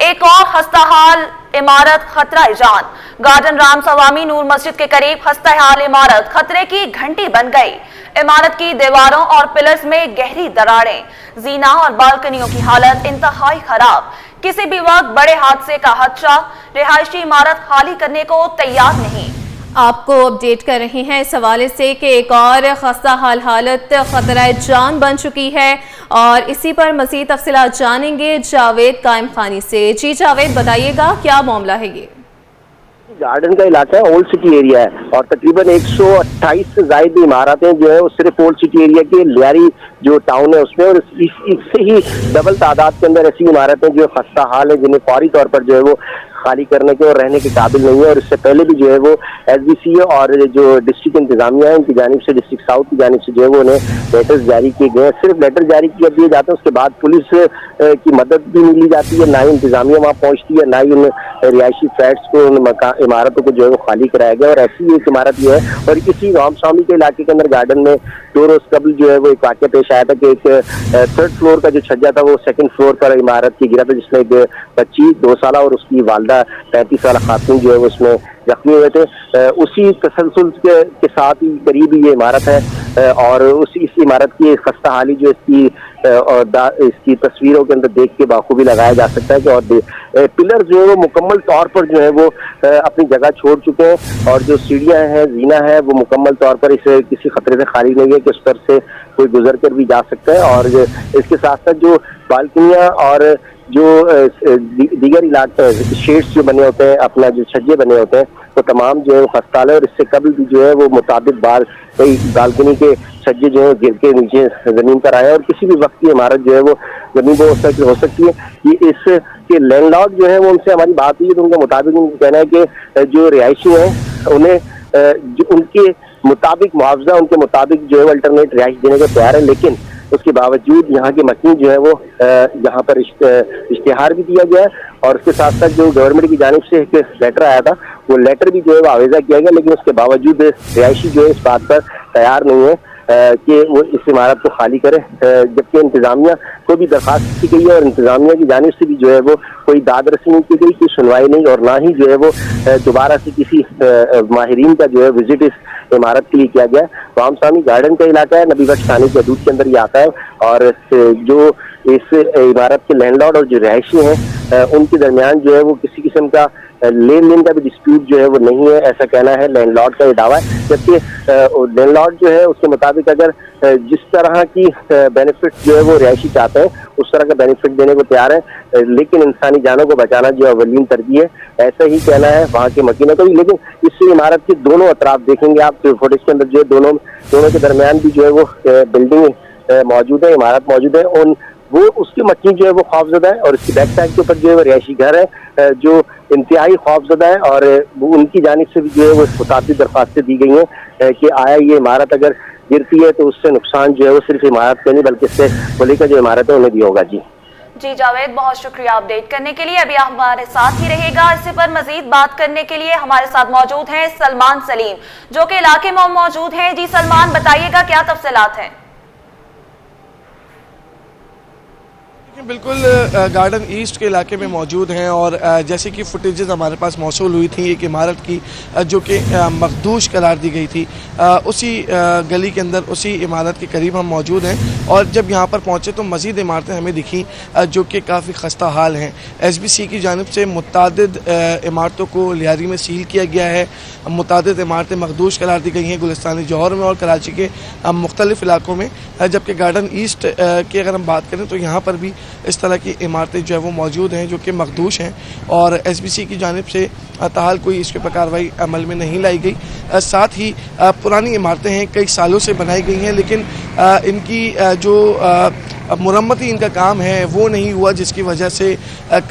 एक और खस्ताहाल इमारत खतरा जान। गार्डन राम सवामी नूर मस्जिद के करीब खस्ताहाल इमारत खतरे की घंटी बन गई। इमारत की दीवारों और पिलर्स में गहरी दरारें, जीना और बालकनियों की हालत इंतहाई खराब। किसी भी वक्त बड़े हादसे का खदशा। रिहायशी इमारत खाली करने को तैयार नहीं। आपको अपडेट कर रहे हैं इस हवाले से कि एक और खस्ताहाल हालत खतरा जान बन चुकी है और इसी पर मज़ीद तफसीलात जानेंगे जावेद कायम खानी से। जी जावेद, बताइएगा क्या मामला है ये? गार्डन का इलाका है, ओल्ड सिटी एरिया है और तकरीबन 128 से ज्यादा इमारतें जो है वो सिर्फ ओल्ड सिटी एरिया के लियारी जो टाउन है उसमें, और इससे ही डबल तादाद के अंदर ऐसी इमारतें जो खस्ता हाल है जिन्हें फौरी तौर पर जो है वो खाली करने के और रहने के काबिल नहीं है। और इससे पहले भी जो है वो SBC और जो डिस्ट्रिक्ट इंतजामिया है उनकी जानिब से, डिस्ट्रिक्ट साउथ की जानिब से जो है वो उन्हें लेटर्स जारी किए गए। सिर्फ लेटर जारी किए दिए जाते हैं, उसके बाद पुलिस की मदद भी नहीं ली जाती है, ना ही इंतजामिया वहाँ पहुँचती है, ना ही उन रिहायशी फ्लैट्स को, उन इमारतों को जो है वो खाली कराया गया। और ऐसी एक इमारत जो है, और इसी रामस्वामी के इलाके के अंदर गार्डन में 2 रोज कबल जो है वो एक वाक़या पेश आया था कि एक 3rd फ्लोर का जो छज्जा था वो 2nd फ्लोर पर इमारत की गिरा था, जिसमें एक बच्ची 2 साल और उसकी वालदा 35 साल खातून जो है वो उसमें जख्मी हुए थे। उसी तसलसल के साथ ही करीब ये इमारत है और इस इमारत की खस्ता हाली जो इसकी तस्वीरों के अंदर देख के बाखूबी लगाया जा सकता है कि और पिलर जो है वो मुकम्मल तौर पर जो है वो अपनी जगह छोड़ चुके हैं और जो सीढ़ियां हैं, जीना है, वो मुकम्मल तौर पर इसे किसी खतरे से खाली नहीं है कि उस पर से कोई गुजर कर भी जा सकता है। और इसके साथ साथ जो बालकनियां और जो दीगर इलाके शेड्स जो बने होते हैं, अपना जो छज्जे बने होते हैं, तो तमाम जो है वो खस्ताल है। और इससे कभी भी जो है वो मुताबिक बार कई बालकनी के छज्जे जो है गिर के नीचे जमीन पर आए और किसी भी वक्त की इमारत जो है वो जमीन पर हो सकती है। ये इसके लैंडलॉर्ड जो है वो उनसे हमारी बात हुई तो उनके मुताबिक उनका कहना है कि जो रिहायशी हैं उन्हें जो उनके मुताबिक मुआवजा, उनके मुताबिक जो है अल्टरनेट रिहाइश देने को तैयार है, लेकिन उसके बावजूद यहाँ के मकीन जो है वो यहाँ पर इश्तिहार भी दिया गया है। और उसके साथ साथ जो गवर्नमेंट की जानिब से एक लेटर आया था, वो लेटर भी जो है वो आवेजा किया गया, लेकिन उसके बावजूद रिहायशी जो है इस बात पर तैयार नहीं है कि वो इस इमारत को खाली करे, जबकि इंतजामिया को भी दरख्वास्त की गई है और इंतजामिया की जानिब से भी जो है वो कोई दाद रसी नहीं की गई, कोई सुनवाई नहीं, और ना ही जो है वो दोबारा से किसी माहिरीन का जो है विजिट इस इमारत के लिए किया गया। रामस्वामी गार्डन का इलाका है, नबी बख्श थाने के हदूद के अंदर ये आता है और जो इस इमारत के लैंडलॉर्ड और जो रिहायशी हैं उनके दरमियान जो है वो किसी किस्म का लेन देन का भी डिस्प्यूट जो है वो नहीं है, ऐसा कहना है लैंडलॉर्ड का ये दावा है। जबकि लैंडलॉर्ड जो है उसके मुताबिक अगर जिस तरह की बेनिफिट जो है वो रिहायशी चाहते हैं उस तरह का बेनिफिट देने को तैयार है, लेकिन इंसानी जानों को बचाना जो अवलीन तरजीह है, ऐसा ही कहना है वहाँ के मकीनों का भी। लेकिन इस इमारत के दोनों अतराफ देखेंगे आप फुटेज के अंदर जो है दोनों के दरमियान भी जो है वो बिल्डिंग मौजूद है, इमारत मौजूद है, और वो उसके मकीन जो है वो खौफजदा है और इसकी बैक साइड के ऊपर जो है वो रिहायशी घर है जो इंतहाई खौफजदा है। और उनकी जानिब से भी जो है वो मुताबिक दरख्वास्तें दी गई हैं कि आया ये इमारत अगर गिरती है तो उससे नुकसान जो है वो सिर्फ इमारत का नहीं बल्कि इससे मुल्क का जो इमारत है उन्हें भी होगा। जी जावेद, बहुत शुक्रिया अपडेट करने के लिए। अभी आप हमारे साथ ही रहेगा। इससे पर मजीद बात करने के लिए हमारे साथ मौजूद हैं सलमान सलीम, जो कि इलाके में मौजूद हैं। जी सलमान, बताइएगा क्या तफसीलात हैं? बिल्कुल गार्डन ईस्ट के इलाके में मौजूद हैं और जैसे कि फुटेजेस हमारे पास मौसूल हुई थी एक इमारत की जो कि मखदूश करार दी गई थी, उसी गली के अंदर उसी इमारत के करीब हम मौजूद हैं। और जब यहाँ पर पहुँचे तो मज़ीद इमारतें हमें दिखी जो कि काफ़ी खस्ता हाल हैं। SBC की जानिब से मुतादिद इमारतों को लियारी में सील किया गया है, मुतादिद इमारतें मखदूश करार दी गई हैं गुलिस्तानी जौहर में और कराची के मुख्तलिफ़ इलाकों में। जबकि गार्डन ईस्ट की अगर हम बात करें तो यहाँ पर भी इस तरह की इमारतें जो है वो मौजूद हैं जो कि मखदूश हैं और SBC की जानिब से ताहाल कोई इस पर कार्रवाई अमल में नहीं लाई गई। साथ ही पुरानी इमारतें हैं, कई सालों से बनाई गई हैं, लेकिन इनकी जो मुरम्मती इनका काम है वो नहीं हुआ, जिसकी वजह से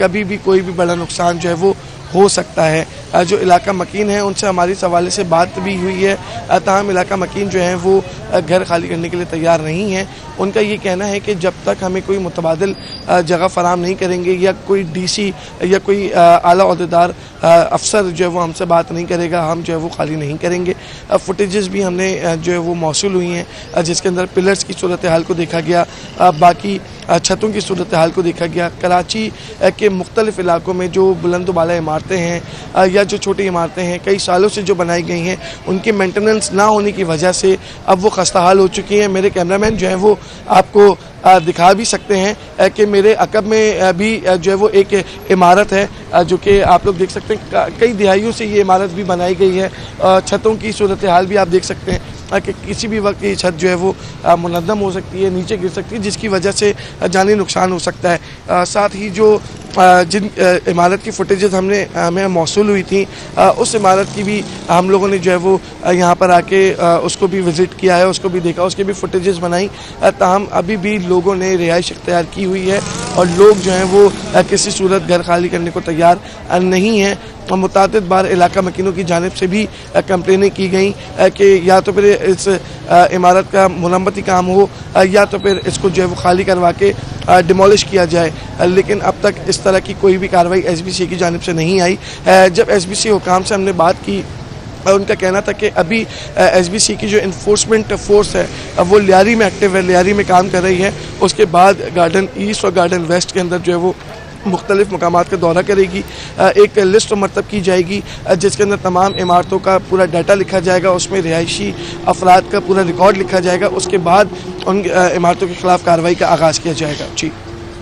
कभी भी कोई भी बड़ा नुकसान जो है वो हो सकता है। जो इलाका मकीन है उनसे हमारी इस हवाले से बात भी हुई है, ताहम इलाका मकीन जो है वो घर खाली करने के लिए तैयार नहीं है। उनका ये कहना है कि जब तक हमें कोई मुतबादिल जगह फराम नहीं करेंगे या कोई DC या कोई आला ओहदेदार अफसर जो है वो हमसे बात नहीं करेगा, हम जो है वो खाली नहीं करेंगे। फुटेजेस भी हमने जो है वो मौसूल हुई हैं जिसके अंदर पिलर्स की सूरत हाल को देखा गया, बाकी छतों की सूरत हाल को देखा गया। कराची के मुख्तलिफ इलाकों में जो बुलंद बाला इमारतें हैं या जो छोटी इमारतें हैं कई सालों से जो बनाई गई हैं उनकी मेंटेनेंस ना होने की वजह से अब वो खस्ता हाल हो चुकी हैं। मेरे कैमरामैन जो हैं वो आपको दिखा भी सकते हैं कि मेरे अकब में भी जो है वो एक इमारत है जो कि आप लोग देख सकते हैं कई दिहाइयों से ये इमारत भी बनाई गई है। छतों की सूरत हाल भी आप देख सकते हैं कि किसी भी वक्त ये छत जो है वो मुनद्दम हो सकती है, नीचे गिर सकती है, जिसकी वजह से जानी नुकसान हो सकता है। साथ ही जो जिन इमारत की फुटेजेस हमें मौसूल हुई थी उस इमारत की भी हम लोगों ने जो है वो यहाँ पर आके उसको भी विज़िट किया है, उसको भी देखा, उसकी भी फुटेजेस बनाई। ताहम अभी भी लोगों ने रिहाइश इख्तियार की हुई है और लोग जो हैं वो किसी सूरत घर खाली करने को तैयार नहीं हैं। मुतादिद बार इलाका मकीनों की जानिब से भी कंप्लेनें की गई कि या तो फिर इस इमारत का मुरम्मती काम हो या तो फिर इसको जो है वो खाली करवा के डिमोलिश किया जाए, लेकिन अब तक इस तरह की कोई भी कार्रवाई SBC की जानिब से नहीं आई। जब SBC हुकाम से हमने बात की उनका कहना था कि अभी SBC की जो इन्फोर्समेंट फोर्स है वो लियारी में एक्टिव है, लियारी में काम कर रही है। उसके बाद गार्डन ईस्ट और गार्डन वेस्ट के अंदर जो है वो मुख्तलिफ मकामात का दौरा करेगी। एक लिस्ट मरतब की जाएगी जिसके अंदर तमाम इमारतों का पूरा डाटा लिखा जाएगा, उसमें रिहायशी अफराद का पूरा रिकॉर्ड लिखा जाएगा। उसके बाद उन इमारतों के खिलाफ कार्रवाई का आगाज़ किया जाएगा। जी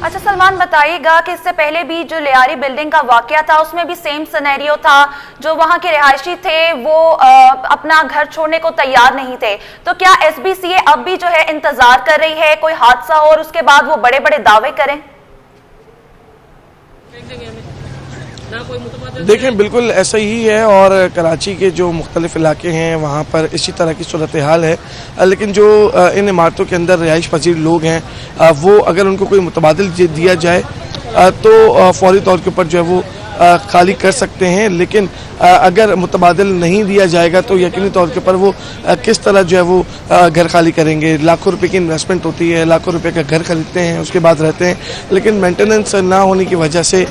अच्छा सलमान, बताइएगा कि इससे पहले भी जो लियारी बिल्डिंग का वाकया था उसमें भी सेम सिनेरियो था, जो वहां के रिहायशी थे वो अपना घर छोड़ने को तैयार नहीं थे, तो क्या SBC अब भी जो है इंतजार कर रही है कोई हादसा हो और उसके बाद वो बड़े बड़े दावे करें? देखें, बिल्कुल ऐसा ही है और कराची के जो मुख्तलिफ इलाके हैं वहाँ पर इसी तरह की सूरत हाल है। लेकिन जो इन इमारतों के अंदर रिहाइश पजीर लोग हैं वो अगर उनको कोई मुतबादिल दिया जाए तो फौरी तौर के ऊपर जो है वो खाली कर सकते हैं, लेकिन अगर मुतबादिल नहीं दिया जाएगा तो यकीनी तौर के ऊपर वो किस तरह जो है वो घर खाली करेंगे। लाखों रुपए की इन्वेस्टमेंट होती है, लाखों रुपए का घर खरीदते हैं, उसके बाद रहते हैं, लेकिन मेंटेनेंस ना होने की वजह से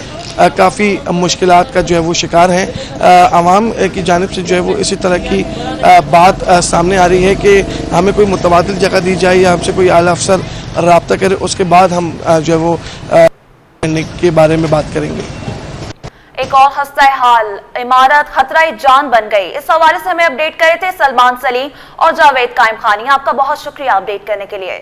काफ़ी मुश्किलात का जो है वो शिकार हैं। आवाम की जानिब से जो है वो इसी तरह की बात सामने आ रही है कि हमें कोई मुतबादिल जगह दी जाए या हमसे कोई आला अफसर रब्ता करे, उसके बाद हम जो है वो के बारे में बात करेंगे। एक और खस्ता हाल इमारत खतरा जान बन गई। इस हवाले से हमें अपडेट करे थे सलमान सलीम और जावेद कायम खानी। आपका बहुत शुक्रिया अपडेट करने के लिए।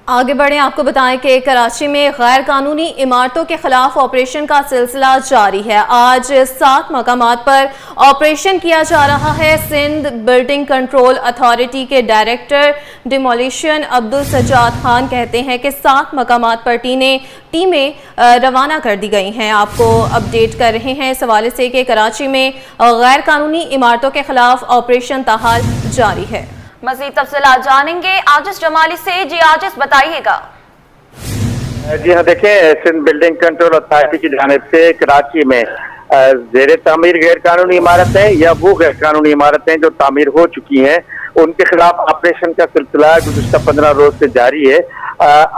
आगे बढ़ें, आपको बताएं कि कराची में गैर कानूनी इमारतों के खिलाफ ऑपरेशन का सिलसिला जारी है। आज 7 मकामात पर ऑपरेशन किया जा रहा है। सिंध बिल्डिंग कंट्रोल अथॉरिटी के डायरेक्टर डिमोलिशन अब्दुल सज्जाद खान कहते हैं कि 7 मकामात पर टीमें रवाना कर दी गई हैं। आपको अपडेट कर रहे हैं इस हवाले से कि कराची में गैर कानूनी इमारतों के खिलाफ ऑपरेशन ताहाल जारी है। मज़ीद तफसीलात जानेंगे आजिज जमाली से। जी आजिज, बताइएगा। जी हाँ, देखें, सिंध बिल्डिंग कंट्रोल अथॉरिटी की जानिब से कराची में ज़ेरे तामीर गैर कानूनी इमारतें या वो गैर कानूनी इमारतें जो तामीर हो चुकी हैं उनके खिलाफ ऑपरेशन का सिलसिला गुज़िश्ता 15 रोज से जारी है।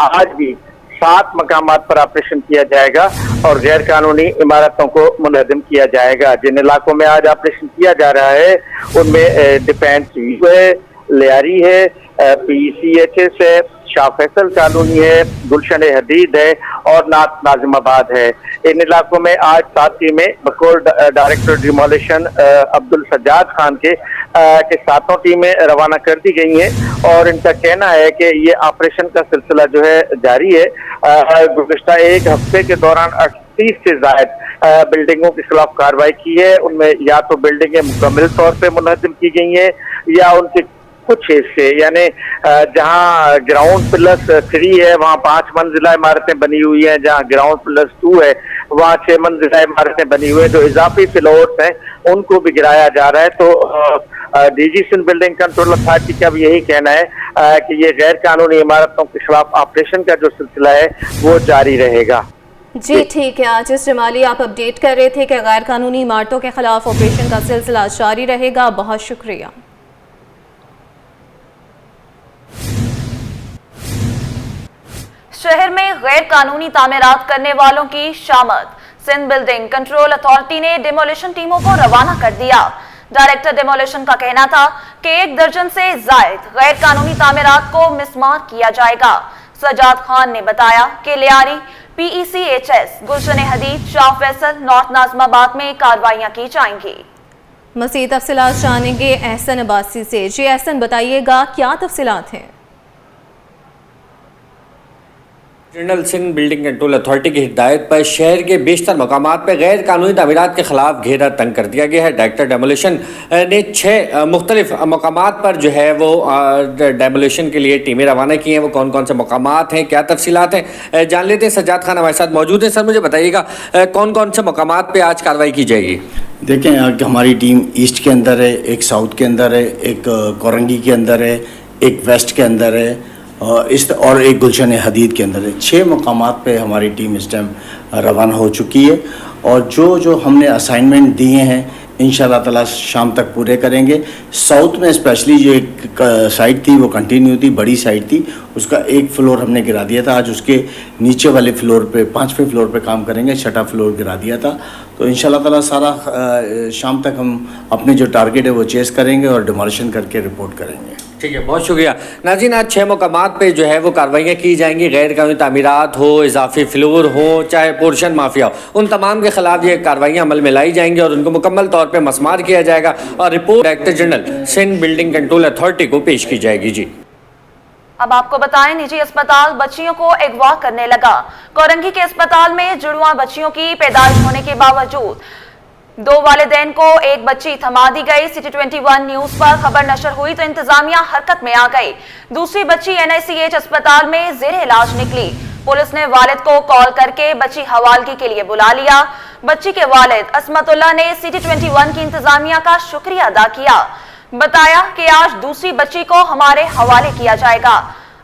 आज भी 7 मकामात पर ऑपरेशन किया जाएगा और गैर कानूनी इमारतों को मुनहदम किया जाएगा। जिन इलाकों में आज ऑपरेशन किया जा रहा है उनमें डिफेंस व्यू है, लियारी है, PCHS है, शाह फैसल कॉलोनी है, गुलशन हदीद है और नाजिमाबाद है। इन इलाकों में आज 7 टीमें बकौल डायरेक्टर डिमोलिशन अब्दुल सज्जाद खान के 7 टीमें रवाना कर दी गई हैं और इनका कहना है कि ये ऑपरेशन का सिलसिला जो है जारी है। गुज़िश्ता एक हफ्ते के दौरान 38 से ज़ायद बिल्डिंगों के खिलाफ कार्रवाई की है। उनमें या तो बिल्डिंगें मुकम्मल तौर पर मुनहदम की गई हैं या उनके कुछ हिस्से, यानी जहां ग्राउंड +3 है वहां 5 मंजिला इमारतें बनी हुई हैं, जहां ग्राउंड +2 है वहां 6 मंजिला इमारतें बनी हुई हैं, जो इजाफी फ्लोर्स हैं उनको भी गिराया जा रहा है। तो DG Sindh building control authority का भी यही कहना है कि ये गैर कानूनी इमारतों के खिलाफ ऑपरेशन का जो सिलसिला है वो जारी रहेगा। जी ठीक है, आजिज जमाली आप अपडेट कर रहे थे कि गैर कानूनी इमारतों के खिलाफ ऑपरेशन का सिलसिला जारी रहेगा। बहुत शुक्रिया। शहर में गैर कानूनी तामीरात करने वालों की शामत। सिंध बिल्डिंग कंट्रोल अथॉरिटी ने डिमोलिशन टीमों को रवाना कर दिया। डायरेक्टर डिमोलिशन का कहना था कि 1 दर्जन से जायद गैर कानूनी तामीरात को मिसमार किया जाएगा। सजाद खान ने बताया कि लियारी, PECHS, गुलशन हदीद, शाह फैसल, नॉर्थ नाजमाबाद में कार्रवाइयां की जाएंगी। मज़ीद तफसीलात जानेंगे एहसन अब्बासी से। जी एहसन, बताइएगा क्या तफसीलात हैं? General Sindh building control authority की हिदायत पर शहर के बेशतर मकामात पर गैर कानूनी तामीरात के खिलाफ घेरा तंग कर दिया गया है। डायरेक्टर डेमोलिशन ने 6 मुख्तलिफ मकामात पर जो है वो डेमोलिशन के लिए टीमें रवाना की हैं। वो कौन कौन से मकामात हैं, क्या तफसीलात हैं, जान लेते हैं। सज्जाद खान हमारे साथ मौजूद हैं। सर, मुझे बताइएगा कौन कौन से मकामात पर आज कार्रवाई की जाएगी? देखें, हमारी टीम ईस्ट के अंदर है, एक साउथ के अंदर है, एक कोरंगी के अंदर है, एक वेस्ट के अंदर है और एक गुलशन हदीद के अंदर है। 6 मकामात पे हमारी टीम इस टाइम रवाना हो चुकी है और जो हमने असाइनमेंट दिए हैं इंशाल्लाह ताला शाम तक पूरे करेंगे। साउथ में स्पेशली जो एक साइट थी वो कंटिन्यू थी, बड़ी साइट थी, उसका 1 फ्लोर हमने गिरा दिया था। आज उसके नीचे वाले फ्लोर पे 5वें फ्लोर पे काम करेंगे, 6ठा फ्लोर गिरा दिया था। तो इंशाल्लाह ताला सारा शाम तक हम अपने जो टारगेट है वो चेस करेंगे और डिमोलिशन करके रिपोर्ट करेंगे। ठीक है, बहुत शुक्रिया। नाज़रीन, आज 6 मकामात पे जो है वो कार्रवाइयाँ की जाएंगी। गैर कानूनी तामीरात हो, इजाफी फ्लोर हो, चाहे पोर्शन माफिया हो, उन तमाम के खिलाफ ये कार्रवाइयाँ अमल में लाई जाएंगी और उनको मुकम्मल तौर पे मसमार किया जाएगा और report director general Sindh building control authority को पेश की जाएगी। जी, अब आपको बताएं, निजी अस्पताल बच्चियों को अगवा करने लगा। कोरंगी के अस्पताल में जुड़वा बच्चियों की पैदाइश होने के बावजूद 2 वालिदैन को एक बच्ची थमा दी गई। सिटी 21 न्यूज पर खबर नशर हुई तो इंतजामिया हरकत में आ गई। दूसरी बच्ची NICH अस्पताल में जेर इलाज निकली। पुलिस ने वालिद को कॉल करके बच्ची हवालगी के लिए बुला लिया। बच्ची के वालिद असमतुल्लाह ने सिटी 21 की इंतजामिया का शुक्रिया अदा किया। बताया कि आज दूसरी बच्ची को हमारे हवाले किया जाएगा।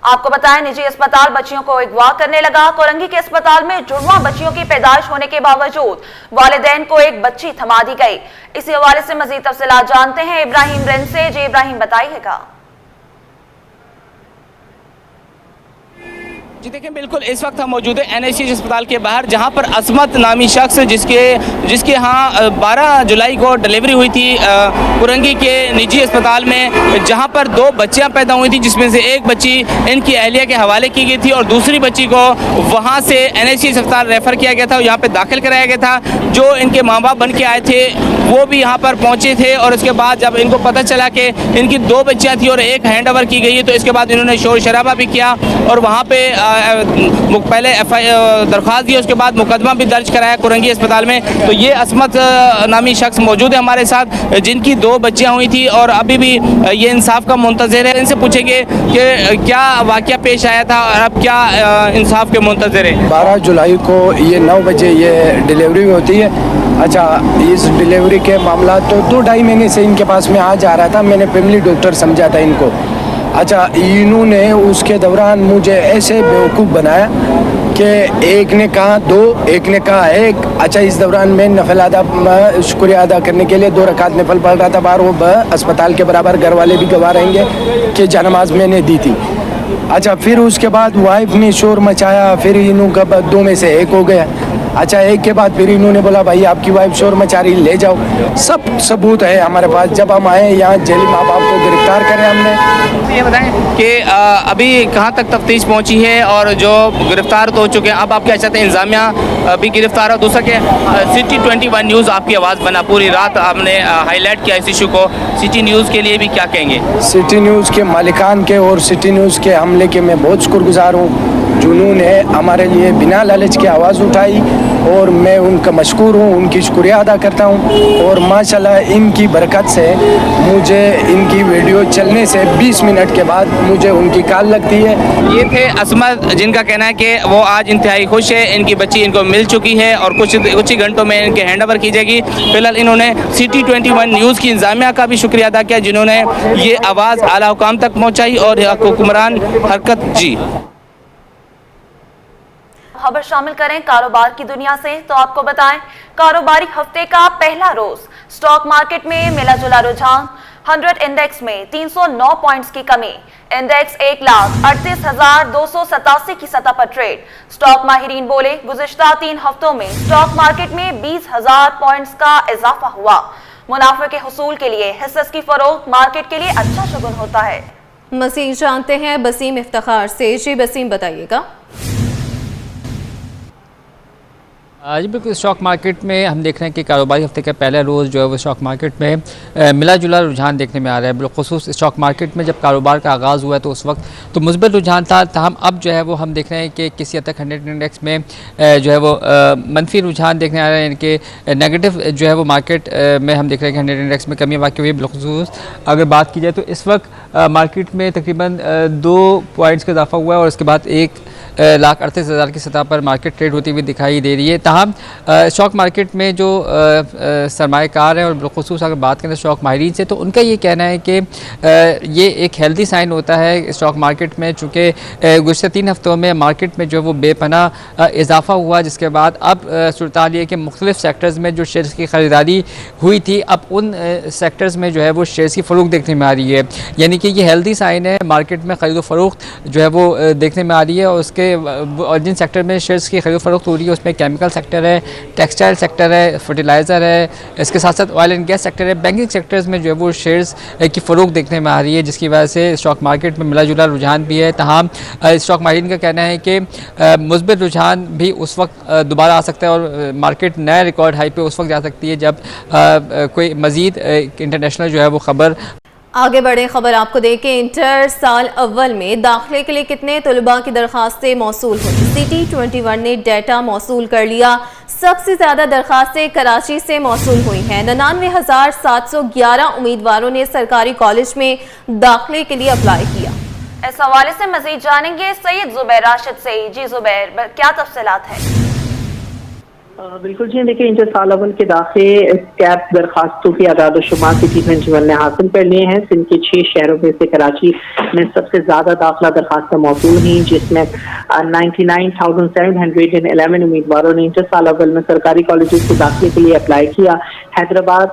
आपको बताएं, निजी अस्पताल बच्चियों को अगवा करने लगा। कोरंगी के अस्पताल में जुड़वा बच्चियों की पैदाइश होने के बावजूद वालिदैन को एक बच्ची थमा दी गई। इसी हवाले से मजीद तफसीलात जानते हैं इब्राहिम रेन से। जी इब्राहिम, बताइएगा। जी देखिए, बिल्कुल इस वक्त हम मौजूद है NICH अस्पताल के बाहर, जहां पर असमत नामी शख्स जिसके यहाँ 12 जुलाई को डिलीवरी हुई थी कुरंगी के निजी अस्पताल में, जहां पर 2 बच्चियां पैदा हुई थी, जिसमें से एक बच्ची इनकी अहलिया के हवाले की गई थी और दूसरी बच्ची को वहां से NICH अस्पताल रेफ़र किया गया था और यहाँ पर दाखिल कराया गया था। जो इनके माँ बाप बन के आए थे वो भी यहाँ पर पहुँचे थे और उसके बाद जब इनको पता चला कि इनकी 2 बच्चियाँ थी और एक हैंड ओवर की गई है, तो इसके बाद इन्होंने शोर शराबा भी किया और वहाँ पे पहले दरख्वास्त दी, उसके बाद मुकदमा भी दर्ज कराया कुरंगी अस्पताल में। तो ये असमत नामी शख्स मौजूद है हमारे साथ, जिनकी 2 बच्चियां हुई थी और अभी भी ये इंसाफ का मुंतज़िर है। इनसे पूछेंगे कि क्या वाक़या पेश आया था और अब क्या इंसाफ के मुंतज़िर है। 12 जुलाई को ये 9 बजे ये डिलीवरी होती है। अच्छा, इस डिलीवरी के मामला तो 2-2.5 महीने से इनके पास में आ जा रहा था। मैंने फैमिली डॉक्टर समझा था इनको। अच्छा, इन्होंने उसके दौरान मुझे ऐसे बेवकूफ़ बनाया कि एक ने कहा 2, एक ने कहा 1। अच्छा, इस दौरान मैं नफल अदा शुक्रिया अदा करने के लिए 2 रकात नफल पढ़ रहा था बाहर। वो अस्पताल के बराबर घर वाले भी गवाह रहेंगे कि जनमाज मैंने दी थी। अच्छा, फिर उसके बाद वाइफ ने शोर मचाया, फिर इन्हों 2 में से 1 हो गया। अच्छा, 1 के बाद फिर इन्होंने बोला भाई आपकी वाइफ शोर मचा रही, ले जाओ। सब सबूत है हमारे पास। जब हम आए यहाँ जेली माँ बाप को गिरफ्तार करें हमने। ये बताएं कि अभी कहाँ तक तफ्तीश पहुँची है और जो गिरफ्तार तो हो चुके हैं, अब आप क्या चाहते हैं? इंतजामिया अभी गिरफ्तार हो। दूसरा कि सिटी 21 न्यूज़ आपकी आवाज़ बना, पूरी रात आपने हाईलाइट किया इस इशू को, सिटी न्यूज़ के लिए भी क्या कहेंगे? सिटी न्यूज़ के मालिकान के और सिटी न्यूज़ के हमले के मैं बहुत शुक्रगुजार हूँ, जिन्होंने हमारे लिए बिना लालच की आवाज़ उठाई और मैं उनका मशकूर हूँ, उनकी शुक्रिया अदा करता हूँ। और माशाल्लाह इनकी बरकत से मुझे इनकी वीडियो चलने से 20 मिनट के बाद मुझे उनकी कॉल लगती है। ये थे असमत, जिनका कहना है कि वो आज इंतहाई खुश है, इनकी बच्ची इनको मिल चुकी है और कुछ ही घंटों में इनके हैंड ओवर की जाएगी। फिलहाल इन्होंने सिटी 21 न्यूज़ की इंतजामिया का भी शुक्रिया अदा किया, जिन्होंने ये आवाज़ आला हुकाम तक पहुँचाई और हुक्मरान हरकत। जी, खबर शामिल करें कारोबार की दुनिया से तो आपको बताएं, कारोबारी हफ्ते का पहला रोज स्टॉक मार्केट में मिला जुला रुझान। 100 इंडेक्स में 309 पॉइंट्स की कमी। इंडेक्स 1,38,287 की सतह पर ट्रेड। स्टॉक माहिरीन बोले, गुज़िश्ता 3 हफ्तों में स्टॉक मार्केट में 20,000 पॉइंट्स का इजाफा हुआ। मुनाफे के हुसूल के लिए हिस्सेस की फरोख्त मार्केट के लिए अच्छा शुगुन होता है। मज़ीद जानते हैं बसीम इफ्तिखार से। जी बसीम, बताइएगा। जी बिल्कुल, स्टॉक मार्केट में हम देख रहे हैं कि कारोबारी हफ्ते का पहला रोज़ जो है वो स्टॉक मार्केट में मिला जुला रुझान देखने में आ रहा है। बिलखुसूस स्टॉक मार्केट में जब कारोबार का आगाज़ हुआ है तो उस वक्त तो मुस्बित रुझान था, ताहम अब जो है वो हम देख रहे हैं कि किसी हद तक 100 इंडेक्स में जो है वो मनफी रुझान देखने आ रहे हैं, यानी कि नेगेटिव जो है वो मार्केट में हम देख रहे हैं कि 100 इंडेक्स में कमी वाक़ई हुई है। बिलखुसूस अगर बात की जाए तो इस वक्त मार्केट में तकरीबन 2 पॉइंट्स का इजाफा हुआ है और उसके बाद 1,38,000 की सतह पर मार्केट ट्रेड होती हुई दिखाई दे रही है। ताहम स्टॉक मार्केट में जो सरमाएकार हैं और बिलखुसूस अगर बात करें स्टॉक माहिरीन से, तो उनका ये कहना है कि ये एक हेल्दी साइन होता है स्टॉक मार्केट में, चूँकि गुज़श्ता 3 हफ्तों में मार्केट में जो है वो बेपनाह इजाफा हुआ, जिसके बाद अब सूरत ये कि मुख्तलिफ सेक्टर्स में जो शेयर्स की ख़रीदारी हुई थी, अब उन सेक्टर्स में जो है वो शेयर्स की फ़रोख्त देखने में आ रही है। यानी कि ये हेल्दी साइन है, मार्केट में ख़रीद फ़रोख्त जो है वो देखने में आ रही है। और उसके और जिन सेक्टर में शेयर्स की खरीद फरोख्त हो रही है उसमें केमिकल सेक्टर है, टेक्सटाइल सेक्टर है, फर्टिलाइज़र है, इसके साथ साथ ऑयल एंड गैस सेक्टर है। बैंकिंग सेक्टर्स में जो है वो शेयर्स की फ़रोख्त देखने में आ रही है, जिसकी वजह से स्टॉक मार्केट में मिला जुला रुझान भी है। तमाम स्टॉक माहिरीन का कहना है कि मुस्बित रुझान भी उस वक्त दोबारा आ सकता है और मार्केट नया रिकॉर्ड हाई पे उस वक्त जा सकती है जब कोई मज़ीद इंटरनेशनल जो है वो ख़बर। आगे बढ़े खबर आपको देखें। इंटर साल अव्वल में दाखिले के लिए कितने तलबा की दरखास्तें मौसूल हुई? सिटी 21 ने डाटा मौसूल कर लिया। सबसे ज़्यादा दरखास्तें कराची से मौसूल हुई हैं। 99,711 उम्मीदवारों ने सरकारी कॉलेज में दाखिले के लिए अप्लाई किया। इस हवाले से मजीद जानेंगे सैयद जुबैर राशिद से। जी जुबैर, क्या तफसीलात है? बिल्कुल जी, देखिए इंटर साल अव्वल के दाखिले कैब दरखास्तों की आदाद शुमार सिटी 21 ने हासिल कर लिए हैं। सिंध के 6 शहरों में से कराची में सबसे ज्यादा दाखिला दरखास्तें मौसूल हुई, जिसमें 99,711 उम्मीदवारों ने इंटर साल अव्वल में सरकारी कॉलेज के दाखिले के लिए अप्लाई किया। हैदराबाद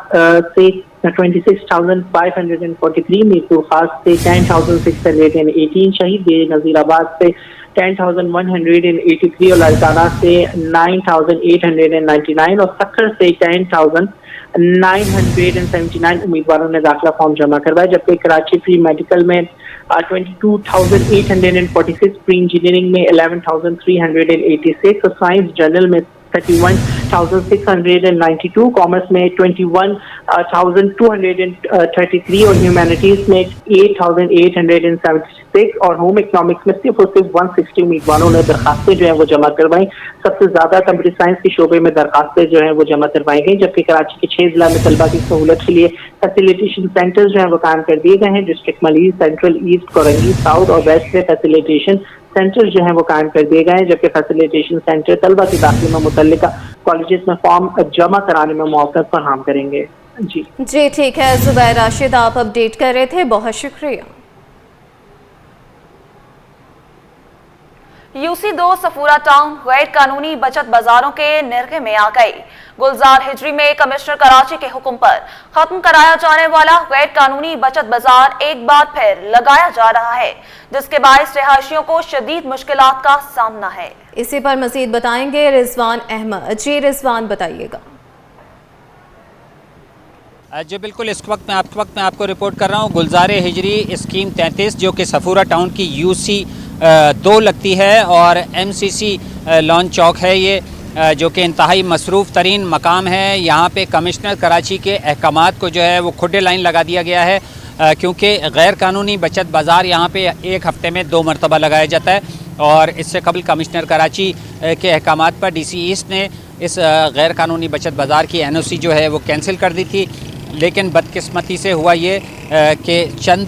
से 26,543 मीरपुर खास से 10,618, शहीद नजीराबाद से 10,183 और लालकाना से 9,899 और सक्खर से 10,979 उम्मीदवारों ने दाखिला फॉर्म जमा करवाया। जबकि कराची प्री मेडिकल में 22,846, प्री इंजीनियरिंग में 11,386 और साइंस जनरल में 31,692, कॉमर्स में 21,233 और ह्यूमैनिटीज में 8,876 और होम इकोनॉमिक्स में सिर्फ 160 उम्मीदवारों ने दरखास्तें जो है वो जमा करवाई। सबसे ज्यादा कंप्यूटर साइंस के शोबे में दरखास्तें जो है वो जमा करवाई गई। जबकि कराची के 6 जिला में तलबा की सहूलत के लिए फैसिलिटेशन सेंटर जो है वो कायम कर दिए गए हैं। District Malir, central, east, Korangi, south और वेस्ट में फैसिलिटेशन सेंटर जो है वो कायम कर दिए गए हैं। जबकि फैसिलिटेशन सेंटर तलबा के दाखिले में मुतल्लिका कॉलेजेस में फॉर्म जमा कराने में मौका फराहम करेंगे। जी ठीक है जुबैर राशिद, आप अपडेट कर रहे थे, बहुत शुक्रिया। UC2 सफूरा टाउन गैर कानूनी बचत बाजारों के निर्गे में आ गई। गुलजार हिजरी में कमिश्नर कराची के हुक्म पर खत्म कराया जाने वाला गैर कानूनी बचत बाजार एक बार फिर लगाया जा रहा है, जिसके बायस रिहायशियों को शदीद मुश्किलात का सामना है। इसी पर मजीद बताएंगे रिजवान अहमद। जी रिजवान, बताइएगा। जो बिल्कुल इस वक्त मैं आपको रिपोर्ट कर रहा हूँ गुलजार हिजरी स्कीम 33, जो कि सफूरा टाउन की UC2 लगती है और MCC लॉन चौक है ये, जो कि इंतहाई मसरूफ़ तरीन मकाम है। यहाँ पे कमिश्नर कराची के अहकामात को जो है वो खुडे लाइन लगा दिया गया है, क्योंकि गैर कानूनी बचत बाज़ार यहाँ पे एक हफ़्ते में 2 मरतबा लगाया जाता है। और इससे कबल कमिश्नर कराची के अहकामात पर DC ईस्ट ने इस गैर कानूनी बचत बाज़ार की NOC जो है वो कैंसिल कर दी थी। लेकिन बदकिस्मती से हुआ ये कि चंद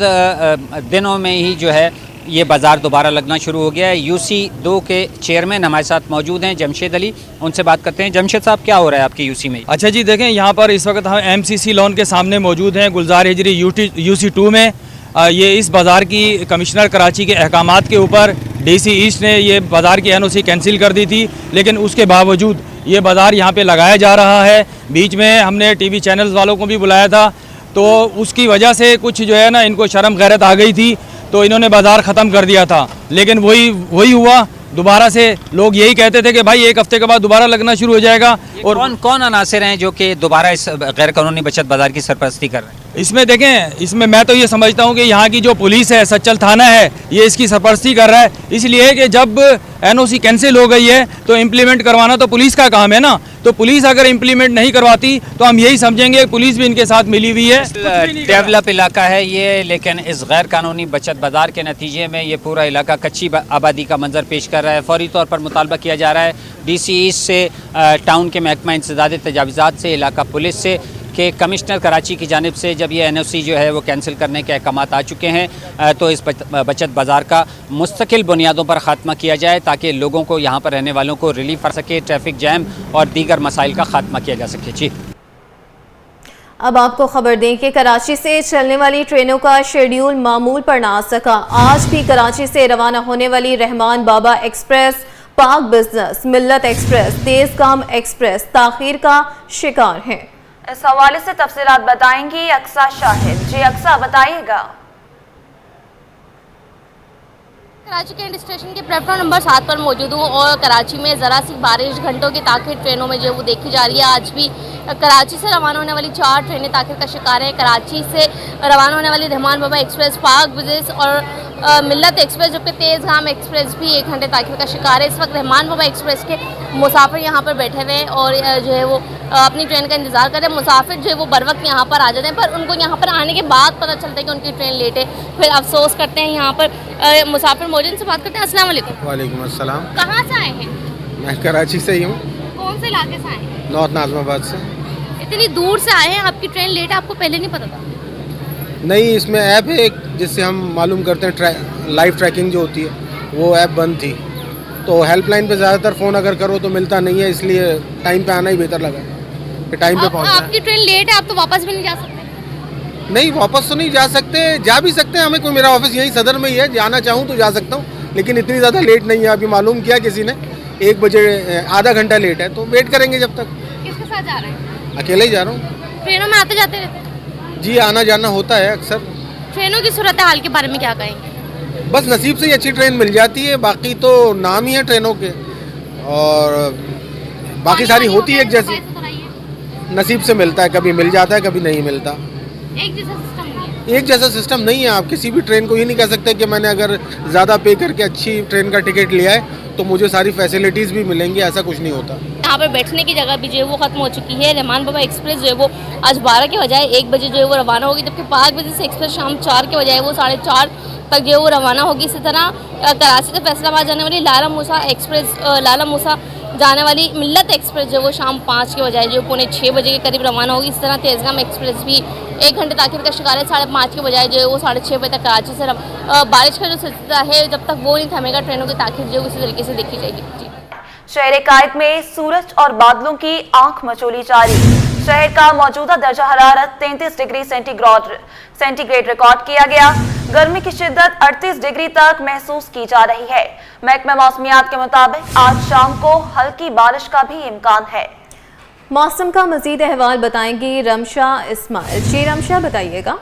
दिनों में ही जो है ये बाज़ार दोबारा लगना शुरू हो गया है। UC2 के चेयरमैन हमारे साथ मौजूद हैं, जमशेद अली, उनसे बात करते हैं। जमशेद साहब, क्या हो रहा है आपकी UC में? अच्छा जी, देखें यहाँ पर इस वक्त हम MCC लॉन के सामने मौजूद हैं गुलजार हिजरी UC2 में। ये इस बाज़ार की कमिश्नर कराची के अहकामात के ऊपर DC ईस्ट ने ये बाज़ार की NOC कैंसिल कर दी थी, लेकिन उसके बावजूद ये बाज़ार यहाँ पे लगाया जा रहा है। बीच में हमने TV चैनल्स वालों को भी बुलाया था तो उसकी वजह से कुछ जो है ना इनको शर्म गैरत आ गई थी, तो इन्होंने बाज़ार ख़त्म कर दिया था। लेकिन वही हुआ, दोबारा से लोग यही कहते थे कि भाई एक हफ्ते के बाद दोबारा लगना शुरू हो जाएगा। और कौन कौन अनासर हैं जो कि दोबारा इस गैर कानूनी बचत बाजार की सरपरस्ती कर रहे हैं? इसमें देखें, इसमें मैं तो ये समझता हूँ कि यहाँ की जो पुलिस है, सच्चल थाना है, ये इसकी सरपरस्ती कर रहा है। इसलिए कि जब एनओसी कैंसिल हो गई है तो इम्प्लीमेंट करवाना तो पुलिस का काम है ना। तो पुलिस अगर इम्प्लीमेंट नहीं करवाती तो हम यही समझेंगे पुलिस भी इनके साथ मिली हुई है। डेवलप इलाका है ये, लेकिन इस गैर कानूनी बचत बाजार के नतीजे में ये पूरा इलाका कच्ची आबादी का मंजर पेश कर रहा है। फौरी तौर पर मुतालबा किया जा रहा है DC ईस्ट से, टाउन के महकमा इंसदाद तजावीज़ात से, इलाका पुलिस से, कि कमिश्नर कराची की जानिब से जब ये NOC जो है वो कैंसिल करने के अहकामात आ चुके हैं तो इस बचत बाज़ार का मुस्तकिल बुनियादों पर ख़ात्मा किया जाए ताकि लोगों को, यहाँ पर रहने वालों को रिलीफ कर सके, ट्रैफिक जैम और दीगर मसाइल का ख़ात्मा किया जा सके। जी, अब आपको खबर दें कि कराची से चलने वाली ट्रेनों का शेड्यूल मामूल पर ना आ सका। आज भी कराची से रवाना होने वाली रहमान बाबा एक्सप्रेस, पाक बिजनेस, मिल्लत एक्सप्रेस, तेज काम एक्सप्रेस ताखीर का शिकार हैं। इस हवाले से तफसीलात बताएंगी अक्सा शाहिद। जी अक्सा, बताइएगा। कराची कैंट स्टेशन के प्लेटफॉर्म नंबर 7 पर मौजूद हूँ और कराची में ज़रा सी बारिश घंटों की ताखिर ट्रेनों में जो वो देखी जा रही है। आज भी कराची से रवाना होने वाली 4 ट्रेनें ताखिर का शिकार हैं। कराची से रवाना होने वाली रहमान बाबा एक्सप्रेस, पाक बिजनेस और मिल्लत एक्सप्रेस, जबकि तेज़ गाम एक्सप्रेस भी 1 घंटे ताखिर का शिकार है। इस वक्त रहमान बाबा एक्सप्रेस के मुसाफिर यहाँ पर बैठे हुए हैं और जो है वो अपनी ट्रेन का इंतज़ार कर रहे हैं। मुसाफिर जो है वो बर वक्त यहाँ पर आ जाते हैं, पर उनको यहाँ पर आने के बाद पता चलता है कि उनकी ट्रेन लेट है, फिर अफसोस करते हैं। यहाँ पर मुसाफिर मौजूद से बात करते हैं। अस्सलाम वालेकुम। वालेकुम अस्सलाम। कहाँ से आए हैं? मैं कराची से ही हूँ। कौन से इलाके से आए हैं? नॉर्थ नाज़िमाबाद से। इतनी दूर से आए हैं, आपकी ट्रेन लेट है, आपको पहले नहीं पता था? नहीं, इसमें ऐप है एक जिससे हम मालूम करते हैं, लाइव ट्रैकिंग जो होती है, वो ऐप बंद थी तो हेल्पलाइन पे ज़्यादातर फ़ोन अगर करो तो मिलता नहीं है, इसलिए टाइम पे आना ही बेहतर लगा कि टाइम पे पहुँचना। आपकी ट्रेन लेट है, आप तो वापस भी नहीं जा सकते? नहीं, वापस तो नहीं जा सकते, जा भी सकते हैं। हमें कोई, मेरा ऑफिस यही सदर में ही है, जाना चाहूँ तो जा सकता हूँ, लेकिन इतनी ज़्यादा लेट नहीं है। अभी मालूम किया किसी ने 1 बजे, आधा घंटा लेट है, तो वेट करेंगे जब तक। किसके साथ जा रहे हैं? अकेले ही जा रहा हूँ। ट्रेनों में आते जाते रहते हैं? जी, आना जाना होता है अक्सर। ट्रेनों की सूरत हाल के बारे में क्या कहेंगे? बस नसीब से ही अच्छी ट्रेन मिल जाती है, बाकी तो नाम ही है ट्रेनों के, और बाकी सारी होती है एक जैसी, नसीब से मिलता है, कभी मिल जाता है, कभी नहीं मिलता। एक जैसा सिस्टम नहीं है। आप किसी भी ट्रेन को ये नहीं कह सकते कि मैंने अगर ज़्यादा पे करके अच्छी ट्रेन का टिकट लिया है तो मुझे सारी फैसिलिटीज़ भी मिलेंगी, ऐसा कुछ नहीं होता। यहाँ पर बैठने की जगह भी जो है वो खत्म हो चुकी है। रहमान बाबा एक्सप्रेस जो है वो आज 12 के बजाय 1 बजे जो है वो रवाना होगी, जबकि पाक बिजनेस एक्सप्रेस शाम 4 के बजाय वो 4:30 तक जो है वो रवाना होगी। इसी तरह कराची से फैसलाबाद जाने वाली लाला मूसा एक्सप्रेस, लाला मूसा जाने वाली मिल्लत एक्सप्रेस जो है वो शाम 5 के बजाय जो 5:45 बजे के करीब रवाना होगी। इस तरह तेज़गाम एक्सप्रेस भी 1 घंटे ताखिर का शिकार है। 5:30 के बजाय जो है वो 6:30 बजे तक कराची से बारिश का जो सिलसिला है, जब तक वो नहीं थमेगा, ट्रेनों की ताखिर जो उसी तरीके से देखी जाएगी। शहर कायद में सूरज और बादलों की आंख मचोली जारी। शहर का मौजूदा दर्जा हरारत 33 डिग्री सेंटीग्रेड रिकॉर्ड किया गया। गर्मी की शिद्दत 38 डिग्री तक महसूस की जा रही है। महकमा मौसमियात के मुताबिक आज शाम को हल्की बारिश का भी इम्कान है। मौसम का मजीद अहवाल बताएंगी रमशा इस्माइल। जी रमशा, बताइएगा।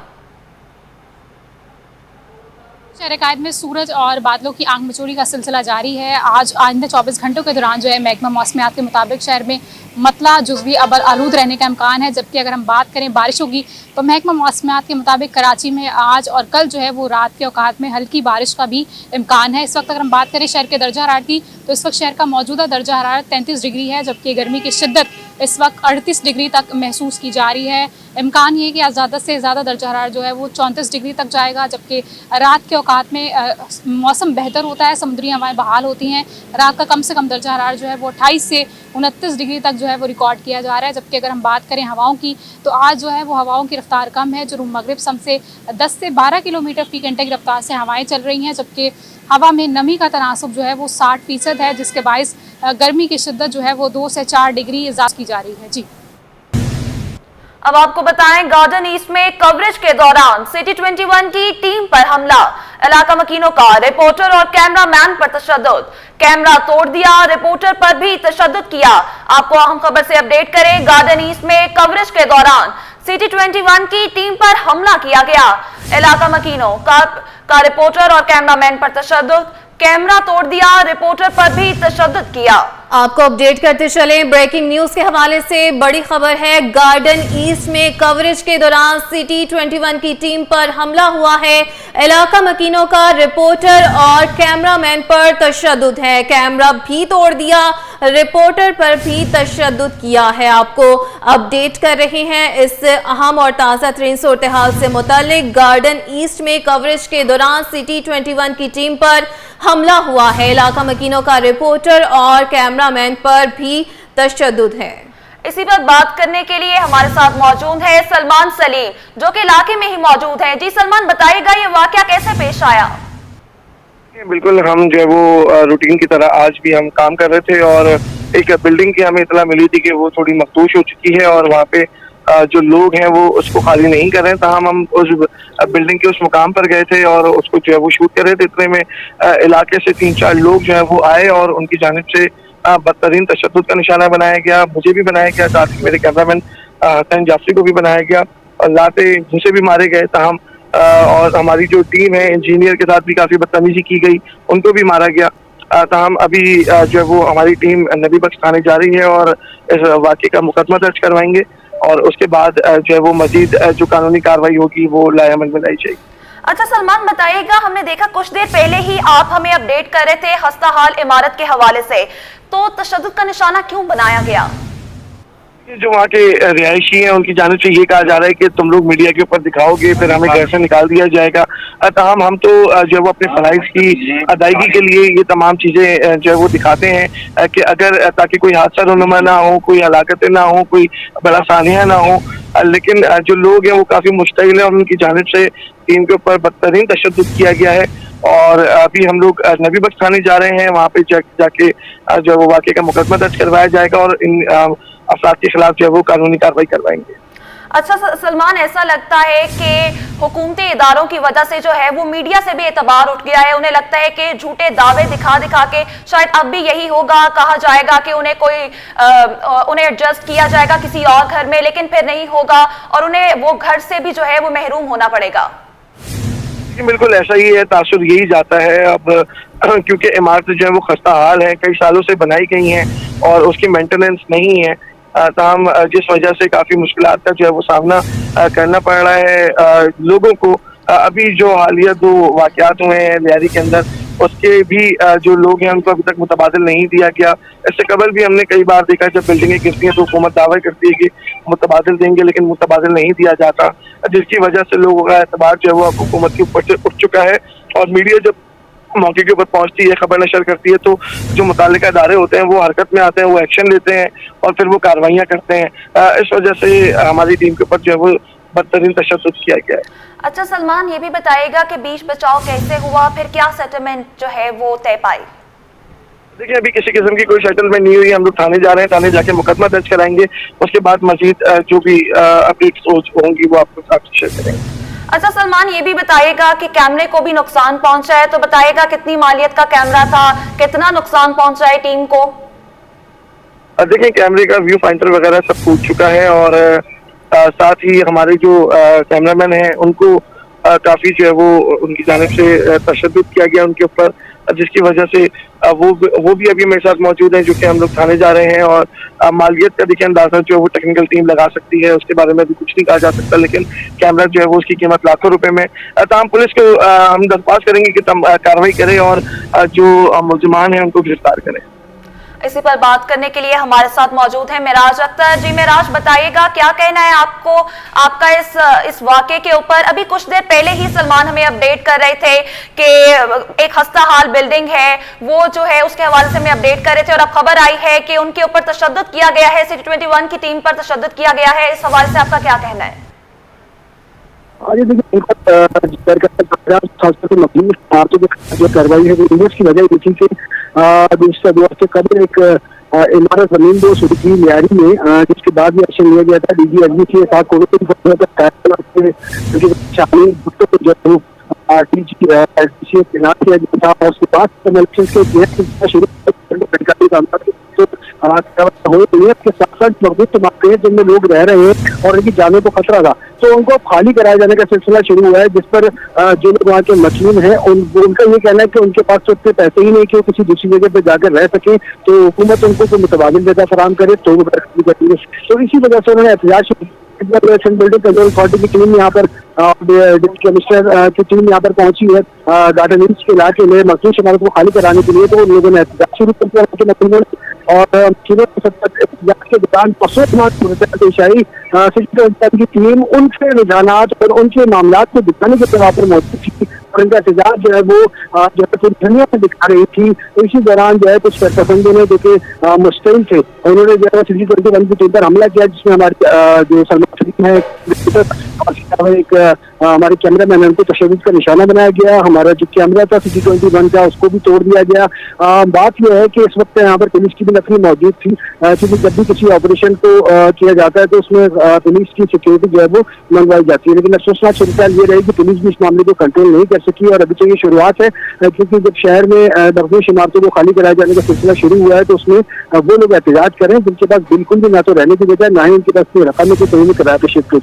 शहर कायद में सूरज और बादलों की आंख मिचोली का सिलसिला जारी है। आज आइंदा 24 घंटों के दौरान जो है महकमा मौसमियात के मुताबिक शहर में मतला जुज़वी अबर आलूद रहने का इम्कान है, जबकि अगर हम बात करें बारिशों की तो महकमा मौसमियात के मुताबिक कराची में आज और कल जो है वो रात के औकात में हल्की बारिश का भी इम्कान है। इस वक्त अगर हम बात करें शहर के दर्जा हरारत की तो इस वक्त शहर का मौजूदा दर्जा हरारत 33 डिग्री है, जबकि गर्मी की शिद्दत इस वक्त 38 डिग्री तक महसूस की जा रही है। इम्कान ये कि आज ज़्यादा से ज़्यादा दर्जा हरारत जो है वो 34 डिग्री तक जाएगा, जबकि रात के औकात में मौसम बेहतर होता है, समुद्री हवाएं बहाल होती हैं। रात का कम से कम दर्जा हरारत जो है वो 28 से 29 डिग्री तक जो है वो रिकॉर्ड किया जा रहा है। जबकि अगर हम बात करें हवाओं की तो आज जो है वो हवाओं की रफ्तार कम है। जुनूब मगरिब सम से 10 से 12 किलोमीटर फी घंटे की रफ्तार से हवाएं चल रही हैं, जबकि हवा में नमी का तनासुब जो है वो 60% है, जिसके बायस गर्मी की शिद्दत जो है वो 2 से 4 डिग्री इजाफा की जा रही है। जी, अब आपको बताएं, गार्डन ईस्ट में कवरेज के दौरान सिटी 21 की टीम पर हमला। इलाका मकीनों का रिपोर्टर और कैमरामैन पर तशद्दुद, कैमरा तोड़ दिया, रिपोर्टर पर भी तशद्दुद किया। आपको अहम खबर से अपडेट करें, गार्डन ईस्ट में कवरेज के दौरान सिटी 21 की टीम पर हमला किया गया। इलाका मकीनों का रिपोर्टर और कैमरामैन पर तशद्दुद, कैमरा तोड़ दिया, रिपोर्टर पर भी तशद्दुद किया। आपको अपडेट करते चलें। ब्रेकिंग न्यूज के हवाले से बड़ी खबर है। गार्डन ईस्ट में कवरेज के दौरान सिटी 21 की टीम पर हमला हुआ है। इलाका मकीनों का रिपोर्टर और कैमरामैन पर तशद्दुद है, कैमरा भी तोड़ दिया, रिपोर्टर पर भी तशद्दुद किया है। आपको अपडेट कर रहे हैं इस अहम और ताज़ा तरीन सूरत-ए-हाल से मुतालिक। गार्डन ईस्ट में कवरेज के दौरान सिटी 21 की टीम पर हमला हुआ है। इलाका मकीनों का रिपोर्टर और कैमरामैन पर भी तशद्दुद है। इसी पर बात करने के लिए हमारे साथ मौजूद है सलमान सलीम, जो कि इलाके में ही मौजूद हैं। जी सलमान, बताइएगा ये वाकया कैसे पेश आया? बिल्कुल, हम जो है वो रूटीन की तरह आज भी हम काम कर रहे थे और एक बिल्डिंग की हमें इतला मिली थी कि वो थोड़ी मखदूश हो चुकी है और वहाँ पे जो लोग हैं वो उसको खाली नहीं कर रहे हैं। तमाम हम उस बिल्डिंग के उस मुकाम पर गए थे और उसको जो है वो शूट कर रहे थे। इतने में इलाके से 3-4 लोग जो है वो आए और उनकी जानिब से बदतरीन तशद्दुद का निशाना बनाया गया, मुझे भी बनाया गया, साथ ही मेरे कैमरामैन हसन जाफरी को भी बनाया गया और लाते घूंसे भी मारे गए। तमाम और हमारी जो टीम है इंजीनियर के साथ भी काफी बदतमीजी की गई, उनको भी मारा गया। तमाम अभी जो है वो हमारी टीम नबी बख्श थाने जा रही है और इस वाक़े का मुकदमा दर्ज करवाएंगे और उसके बाद जो है वो मजीद जो कानूनी कार्रवाई होगी वो लाएअमल में लाई जाएगी। अच्छा सलमान, बताइएगा, हमने देखा कुछ देर पहले ही आप हमें अपडेट कर रहे थे खस्ताहाल इमारत के हवाले से, तो तशद्दुद का निशाना क्यों बनाया गया? जो वहाँ के रिहायशी हैं उनकी जानिब से ये कहा जा रहा है कि तुम लोग मीडिया के ऊपर दिखाओगे फिर हमें घर से निकाल दिया जाएगा। तमाम हम तो जो है वो अपने फराइज की अदायगी के लिए ये तमाम चीज़ें जो है वो दिखाते हैं कि अगर ताकि कोई हादसा रुनुमा ना हो, कोई हलाकतें ना हो, कोई बड़ा सानिया ना हो। लेकिन जो लोग हैं वो काफ़ी मुश्तइल है और उनकी जानिब से टीम के ऊपर बदतरीन तशद्दुद किया गया है और अभी हम लोग नबी बख्श थाने जा रहे हैं। वहाँ पे जाके जो है वो वाक़े का मुकदमा दर्ज करवाया जाएगा और इन अफराद के खिलाफ जो है वो कानूनी कार्रवाई करवाएंगे। अच्छा सलमान, ऐसा लगता है कि हुकूमती इदारों की वजह से जो है वो मीडिया से भी एतबार उठ गया है। उन्हें लगता है कि झूठे दावे दिखा दिखा के शायद अब भी यही होगा, कहा जाएगा कि उन्हें एडजस्ट किया जाएगा किसी और घर में, लेकिन फिर नहीं होगा और उन्हें वो घर से भी जो है वो महरूम होना पड़ेगा। बिल्कुल ऐसा ही है, तासुर यही जाता है अब क्योंकि इमारतें जो है वो खस्ता हाल है, कई सालों से बनाई गई हैं और उसकी मेंटेनेंस नहीं है। तमाम जिस वजह से काफ़ी मुश्किलात का जो है वो सामना करना पड़ रहा है लोगों को। अभी जो हालिया 2 वाक़यात हुए हैं लियारी के अंदर, उसके भी जो लोग हैं उनको अभी तक मुतबादिल नहीं दिया गया। इससे कबल भी हमने कई बार देखा जब बिल्डिंगें गिरती हैं तो हुकूमत दावा करती है कि मुतबादिल देंगे, लेकिन मुतबादिल नहीं दिया जाता, जिसकी वजह से लोगों का एतबार जो है वो हुकूमत के ऊपर से उठ चुका है। और मीडिया जब मौके के ऊपर पहुंचती है, खबर नशर करती है, तो जो मुताल्लिका इदारे होते हैं वो हरकत में आते हैं, वो एक्शन लेते हैं और फिर वो कार्रवाइयाँ करते हैं। इस वजह से हमारी टीम के ऊपर जो है वो बदतरीन तशद्दुद किया गया है। अच्छा सलमान, ये भी बताइएगा कि बीच बचाव कैसे हुआ, फिर क्या सेटलमेंट जो है वो तय पाई? देखिए, अभी किसी किस्म की कोई सेटलमेंट नहीं हुई। हम लोग थाने जा रहे हैं, थाने जाके मुकदमा दर्ज कराएंगे, उसके बाद मजीद जो भी अपडेट्स होंगी वो आपको साथ शेयर करेंगे। अच्छा सलमान, ये भी बताइएगा कि कैमरे को भी नुकसान पहुंचा है, तो बताइएगा कितनी मालियत का कैमरा था, कितना नुकसान पहुंचा है टीम को? देखिए, कैमरे का व्यू फाइंडर वगैरह सब टूट चुका है और साथ ही हमारे जो कैमरामैन हैं उनको काफ़ी जो है वो उनकी जानिब से तशद्दुद किया गया उनके ऊपर, जिसकी वजह से वो भी अभी मेरे साथ मौजूद हैं, जो कि हम लोग थाने जा रहे हैं। और मालियत का देखिए अंदाजा जो है वो टेक्निकल टीम लगा सकती है, उसके बारे में भी कुछ नहीं कहा जा सकता, लेकिन कैमरा जो है वो उसकी कीमत लाखों रुपए में। तमाम पुलिस को हम दरख्वास्त करेंगे कि कार्रवाई करें और जो मुलजिमान हैं उनको गिरफ्तार करें। इसी पर बात करने के लिए हमारे साथ मौजूद है मेराज अख्तर। जी मेराज, बताइएगा क्या कहना है आपका इस वाक़े के ऊपर? अभी कुछ देर पहले ही सलमान हमें अपडेट कर रहे थे कि एक खस्ता हाल बिल्डिंग है, वो जो है उसके हवाले से हमें अपडेट कर रहे थे और अब खबर आई है कि उनके ऊपर तशद्दुद किया गया है, सिटी 21 की टीम पर तशद्दुद किया गया है। इस हवाले से आपका क्या कहना है? कार्रवाई है वो की वजह इसी से दूसरा दो हफ्ते कबल एक इमारत जमीन दो शुरू की लियारी में, जिसके बाद भी एक्शन लिया गया था। डीजी एसबी के साथ तैनात किया गया था और उसके बाद शुरू हो रही है। इसके साथ साथ मजबूत इमारतें जिनमें लोग रह रहे हैं और उनकी जाने को खतरा था, तो उनको खाली कराए जाने का सिलसिला शुरू हुआ है, जिस पर जो लोग वहाँ के मसलून हैं उनका ये कहना है कि उनके पास तो इतने पैसे ही नहीं कि वो किसी दूसरी जगह पे जाकर रह सके, तो हुकूमत उनको कोई मुतबादिल जगह फराहम करे तो वो करेंगे। तो इसी वजह से उन्होंने एहतजाज बिल्डिंग कंट्रोल अथॉरिटी की टीम यहाँ पर, डिप्टी कमिश्नर की टीम यहाँ पर पहुंची है गार्डन ईस्ट के इलाके में मखदूश इमारत को खाली कराने के लिए। तो उन लोगों ने एहतजाज शुरू कर दिया और के दौरान पेश आई की टीम उनके रुझानात और उनके मामला को दिखाने के तौर पर मौजूद थी और उनका एहतजाज जो है वो जो है पूरी दुनिया में दिखा रही थी। इसी दौरान जो है कुछ पसंदों ने जो कि मुस्तैल थे, उन्होंने जो है CG21 की टीम पर हमला किया, जिसमें हमारे जो सलमान शरीफ है एक हमारे कैमरा मैन उनको तशद्दुद का निशाना बनाया गया। हमारा जो कैमरा था CG21 का उसको भी तोड़ दिया गया। बात यह है कि इस वक्त यहाँ पर पुलिस की भी नफरी मौजूद थी, क्योंकि जब भी किसी ऑपरेशन को किया जाता है तो उसमें पुलिस की सिक्योरिटी जो है वो मंगवाई जाती है, लेकिन अफसोसनाक सूरत ये रही कि पुलिस भी इस मामले को कंट्रोल नहीं कर सकी। और अभी तो ये शुरुआत है, क्योंकि जब शहर में मखदूश इमारतों को खाली कराए जाने का सिलसिला शुरू हुआ है तो उसमें वो लोग एहतजाज करें जिनके पास बिल्कुल भी ना तो रहने की वजह, ना ही उनके पास कोई रकम है कि कहीं किराए पर शिफ्ट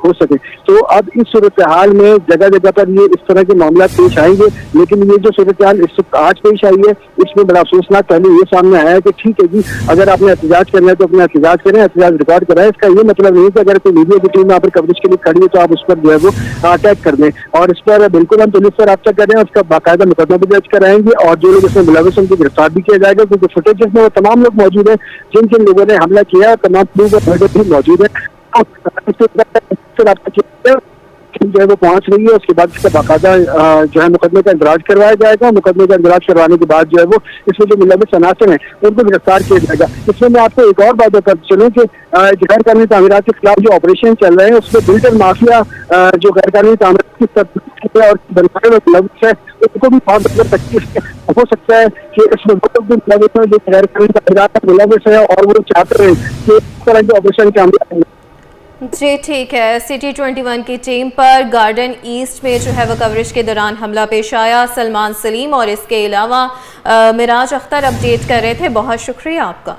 हो सके। तो अब इस सूरत हाल में जगह जगह पर ये इस तरह के मामला पेश आएंगे, लेकिन ये जो सूरत हाल इस वक्त आज पेश आई है इसमें बड़ा अफसोसनाक पहले ये सामने आया है कि ठीक है जी, अगर आपने एहतजाज करना है तो अपना एहतजाज करें, एहतजाज रिकॉर्ड कराएं। इसका ये मतलब नहीं कि अगर कोई मीडिया की टीम यहाँ पर कवरेज के लिए खड़ी है तो आप उस पर जो है वो अटैक कर दें। और इस पर बिल्कुल हम पुलिस से राब्ता कर रहे हैं, उसका बाकायदा मुकदमा भी दर्ज कराएंगे और जो लोग इसमें मुलविस उनको गिरफ्तार भी किया जाएगा, क्योंकि फुटेज में वो तमाम लोग मौजूद है जिन जिन लोगों ने हमला किया, तमाम प्रूफ और भी मौजूद है। जो है वो पहुंच रही है, उसके बाद इसका बाकायदा जो है मुकदमे का इंदराज करवाया जाएगा। मुकदमे का इंदराज करवाने के बाद जो है वो इसमें जो मुलविस अनासर हैं उनको गिरफ्तार किया जाएगा। इसमें मैं आपको एक और बात बता चलूँ कि गैर कानूनी तामीरात के खिलाफ जो ऑपरेशन चल रहे हैं उसमें बिल्डर माफिया जो गैर कानूनी तामीरात की और बनाने में मुलविस है उनको भी बहुत ज़्यादा तकलीफ हो सकता है कि इसमें वो लोग भी मुलविस है जो गैर कानूनी तामीरात में मुलविस है और वो चाहते हैं कि इस तरह के ऑपरेशन कामयाब। जी ठीक है, CG21 की टीम पर गार्डन ईस्ट में जो है वो कवरेज के दौरान हमला पेश आया। सलमान सलीम और इसके अलावा मिराज अख्तर अपडेट कर रहे थे। बहुत शुक्रिया आपका।